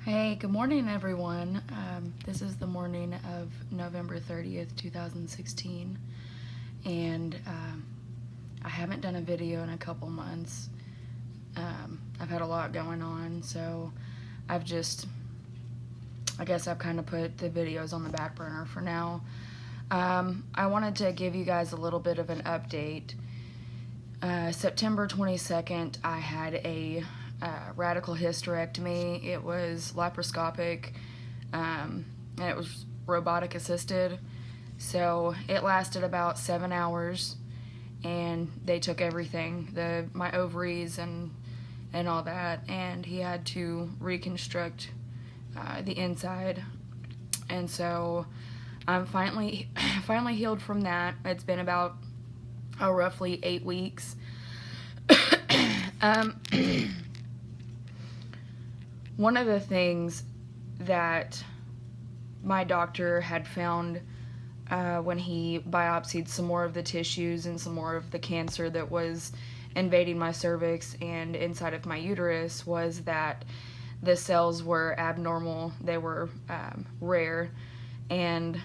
Hey, good morning, everyone. This is the morning of November 30th, 2016, and I haven't done a video in a couple months. I've had a lot going on, so I guess I've kind of put the videos on the back burner for now. I wanted to give you guys a little bit of an update. September 22nd, I had a radical hysterectomy. It was laparoscopic, and it was robotic assisted. So it lasted about 7 hours, and they took everything, my ovaries and all that, and he had to reconstruct the inside. And so I'm finally healed from that. It's been about roughly 8 weeks. One of the things that my doctor had found when he biopsied some more of the tissues and some more of the cancer that was invading my cervix and inside of my uterus was that the cells were abnormal. They were rare, and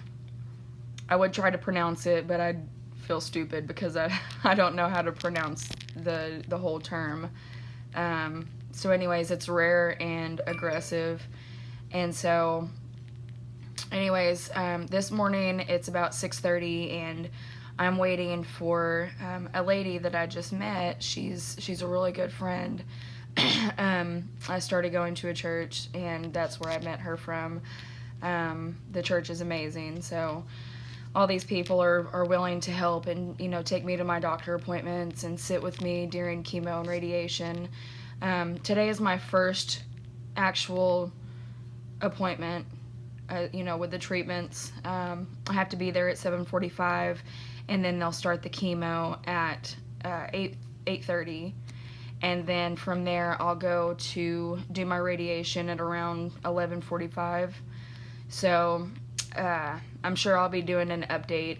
I would try to pronounce it, but I'd feel stupid because I don't know how to pronounce the whole term. So anyways, it's rare and aggressive. And so anyways, this morning it's about 6:30, and I'm waiting for a lady that I just met. She's a really good friend. I started going to a church, and that's where I met her from. The church is amazing. So all these people are willing to help and, take me to my doctor appointments and sit with me during chemo and radiation. Today is my first actual appointment, with the treatments. I have to be there at 7:45, and then they'll start the chemo at 8:30. And then from there, I'll go to do my radiation at around 11:45. So I'm sure I'll be doing an update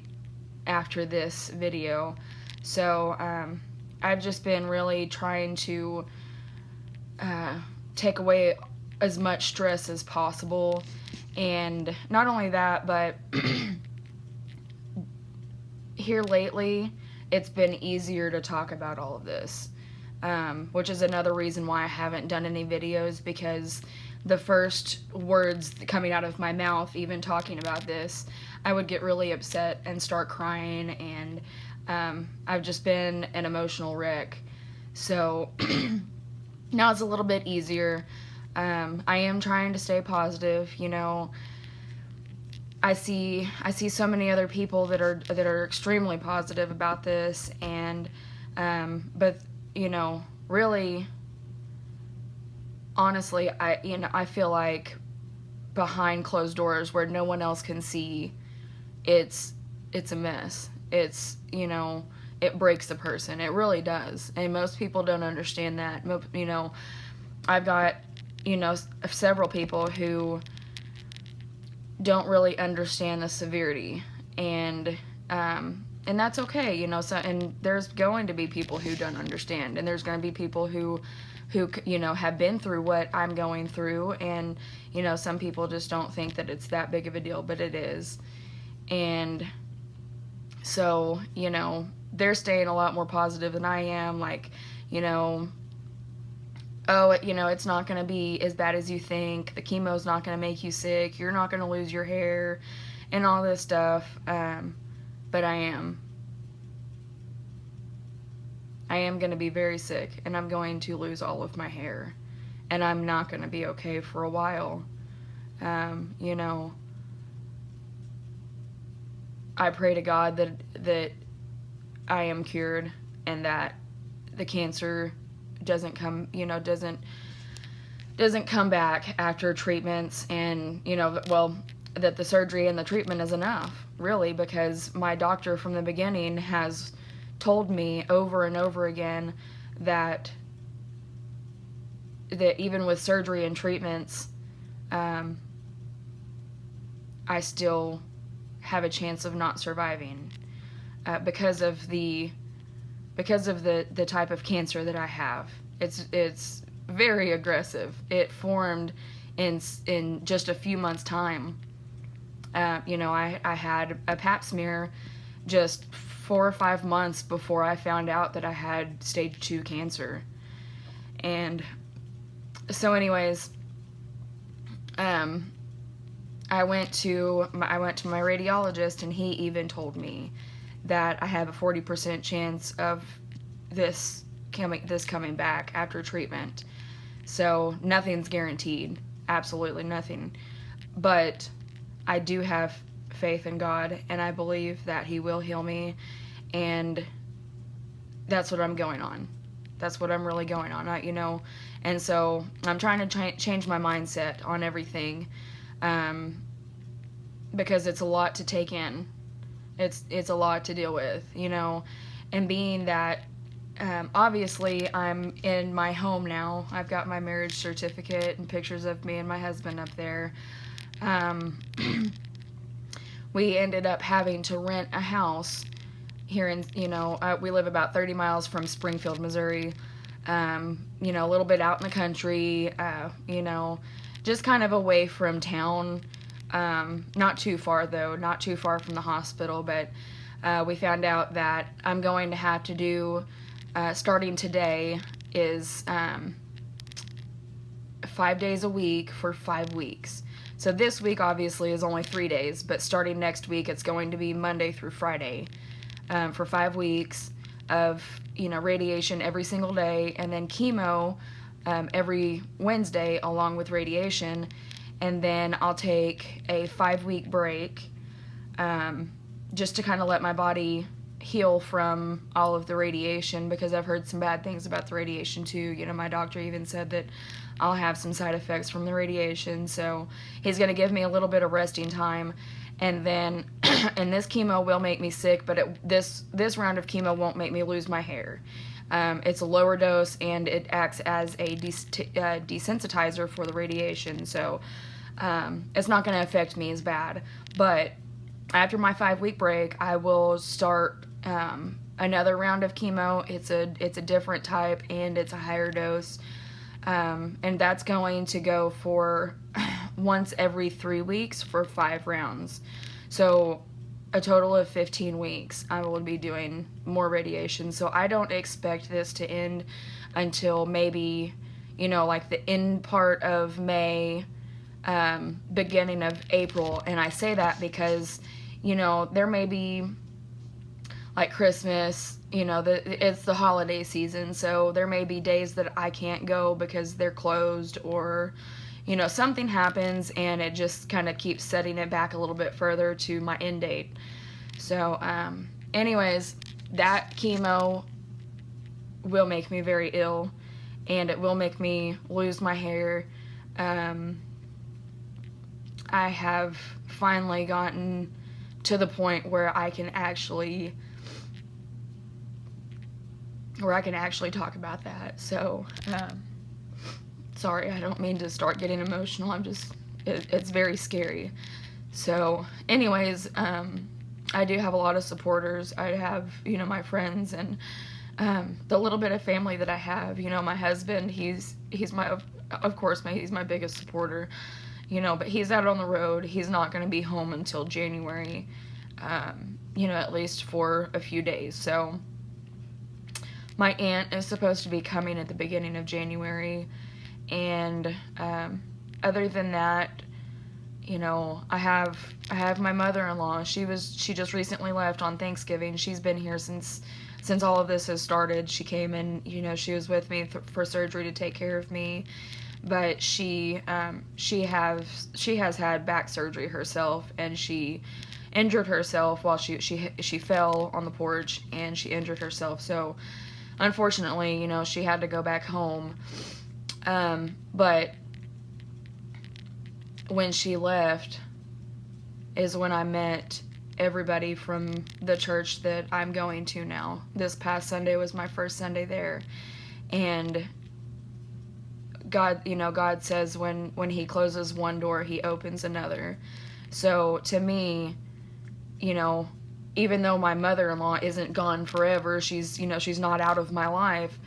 after this video. So I've just been really trying to take away as much stress as possible. And not only that, but here lately, it's been easier to talk about all of this, which is another reason why I haven't done any videos, because the first words coming out of my mouth, even talking about this, I would get really upset and start crying, and I've just been an emotional wreck. So now it's a little bit easier. I am trying to stay positive. I see so many other people that are extremely positive about this, and but really, honestly, I feel like behind closed doors where no one else can see, it's a mess. It's, it breaks a person. It really does. And most people don't understand that. I've got, several people who don't really understand the severity, and that's okay, so, and there's going to be people who don't understand, and there's going to be people who have been through what I'm going through, and some people just don't think that it's that big of a deal, but it is. And so they're staying a lot more positive than I am, like, oh, it's not going to be as bad as you think, the chemo's not going to make you sick, you're not going to lose your hair, and all this stuff. But I am going to be very sick, and I'm going to lose all of my hair, and I'm not going to be okay for a while. I pray to God that I am cured, and that the cancer doesn't come back after treatments, and that the surgery and the treatment is enough, really, because my doctor from the beginning has told me over and over again that even with surgery and treatments, I still have a chance of not surviving, because of the type of cancer that I have. It's very aggressive. It formed in just a few months' time. I had a pap smear just 4 or 5 months before I found out that I had stage 2 cancer. And so anyways, I went to my radiologist, and he even told me that I have a 40% chance of this coming back after treatment. So nothing's guaranteed, absolutely nothing. But I do have faith in God, and I believe that He will heal me, and that's what I'm going on. That's what I'm really going on, and so I'm trying to change my mindset on everything, because it's a lot to take in. It's a lot to deal with, and being that obviously I'm in my home now. I've got my marriage certificate and pictures of me and my husband up there. We ended up having to rent a house here in, we live about 30 miles from Springfield, Missouri. A little bit out in the country, just kind of away from town. Not too far though, not too far from the hospital, but we found out that I'm going to have to do, starting today, is 5 days a week for 5 weeks. So this week obviously is only 3 days, but starting next week it's going to be Monday through Friday, for 5 weeks of radiation every single day, and then chemo every Wednesday along with radiation. And then I'll take a 5-week break, just to kind of let my body heal from all of the radiation, because I've heard some bad things about the radiation too. My doctor even said that I'll have some side effects from the radiation, so he's going to give me a little bit of resting time. And then and this chemo will make me sick, but this round of chemo won't make me lose my hair. It's a lower dose, and it acts as a desensitizer for the radiation, so it's not going to affect me as bad. But after my 5-week break, I will start another round of chemo. It's a different type, and it's a higher dose, and that's going to go for once every 3 weeks for 5 rounds. So a total of 15 weeks I will be doing more radiation. So I don't expect this to end until maybe, like the end part of May, beginning of April. And I say that because, there may be like Christmas, it's the holiday season, so there may be days that I can't go because they're closed, or something happens and it just kind of keeps setting it back a little bit further to my end date. So anyways, that chemo will make me very ill, and it will make me lose my hair. I have finally gotten to the point where I can actually talk about that. So sorry, I don't mean to start getting emotional. It's very scary. So anyways, I do have a lot of supporters. I have, my friends, and the little bit of family that I have. My husband, he's my biggest supporter. But he's out on the road. He's not going to be home until January, at least for a few days. So my aunt is supposed to be coming at the beginning of January, and other than that, I have my mother-in-law. She just recently left on Thanksgiving. She's been here since all of this has started. She came and she was with me for surgery to take care of me. But she has had back surgery herself, and she injured herself while she fell on the porch, and she injured herself. So unfortunately, she had to go back home. But when she left is when I met everybody from the church that I'm going to now. This past Sunday was my first Sunday there, and God says when He closes one door, He opens another. So to me, even though my mother-in-law isn't gone forever, she's not out of my life.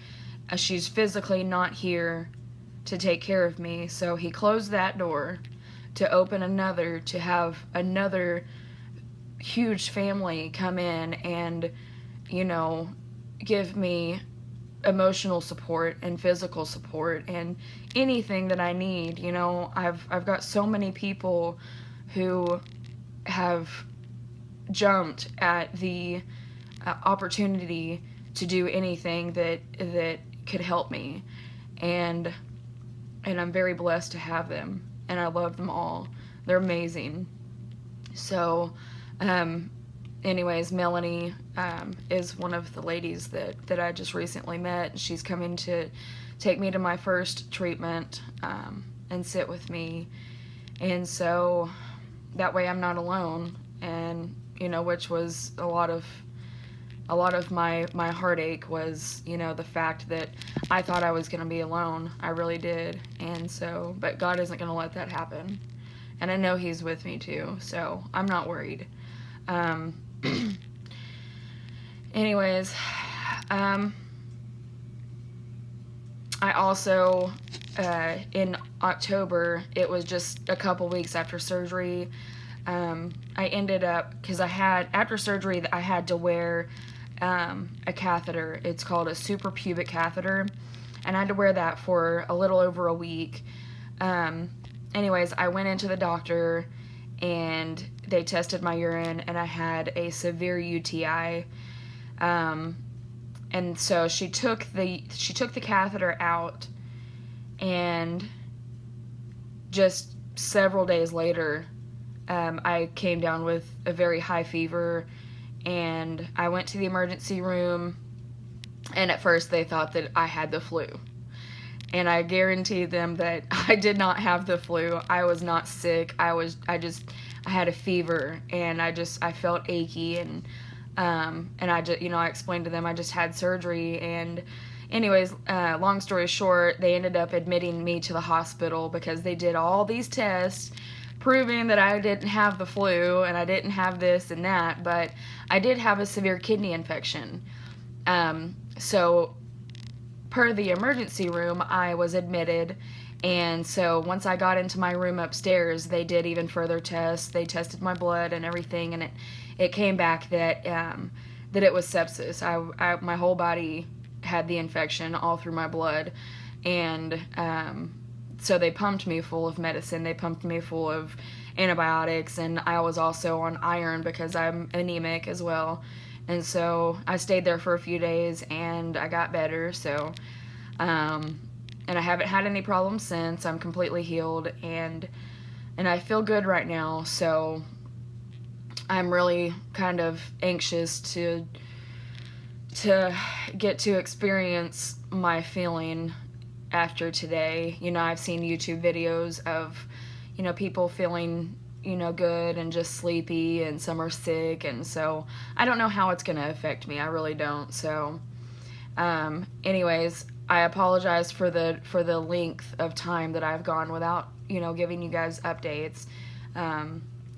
She's physically not here to take care of me. So he closed that door to open another, to have another huge family come in and, you know, give me emotional support and physical support and anything that I need. You know, I've got so many people who have jumped at the opportunity to do anything that could help me, and I'm very blessed to have them, and I love them all. They're amazing. So, anyways, Melanie is one of the ladies that I just recently met. She's coming to take me to my first treatment and sit with me, and so that way I'm not alone. And you know, which was a lot of my heartache was, you know, the fact that I thought I was going to be alone. I really did. And so, but God isn't going to let that happen. And I know He's with me too, so I'm not worried. Anyways, I also, in October, it was just a couple weeks after surgery, I ended up, because after surgery, I had to wear a catheter. It's called a suprapubic catheter, and I had to wear that for a little over a week. Anyways, I went into the doctor, and they tested my urine, and I had a severe UTI. And so she took the catheter out, and just several days later, I came down with a very high fever, and I went to the emergency room, and at first they thought that I had the flu. And I guaranteed them that I did not have the flu. I was not sick. I had a fever, and I felt achy, and I just, you know, I explained to them I just had surgery. And anyways, long story short, they ended up admitting me to the hospital because they did all these tests proving that I didn't have the flu and I didn't have this and that, but I did have a severe kidney infection. So per the emergency room, I was admitted, and so once I got into my room upstairs, they did even further tests. They tested my blood and everything, and it came back that it was sepsis. My whole body had the infection all through my blood, and so they pumped me full of medicine. They pumped me full of antibiotics, and I was also on iron because I'm anemic as well. And so I stayed there for a few days, and I got better. So, and I haven't had any problems since. I'm completely healed, and I feel good right now. So I'm really kind of anxious to get to experience my feeling after today. You know, I've seen YouTube videos of, you know, people feeling, you know, good and just sleepy, and some are sick, and so I don't know how it's going to affect me. I really don't. So anyways, I apologize for the length of time that I've gone without, you know, giving you guys updates.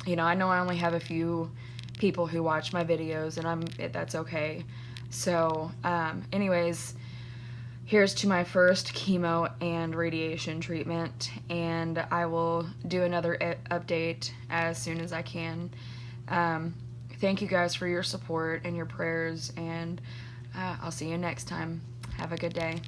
You know, I know I only have a few people who watch my videos, and that's okay. So anyways, here's to my first chemo and radiation treatment, and I will do another update as soon as I can. Thank you guys for your support and your prayers, and I'll see you next time. Have a good day.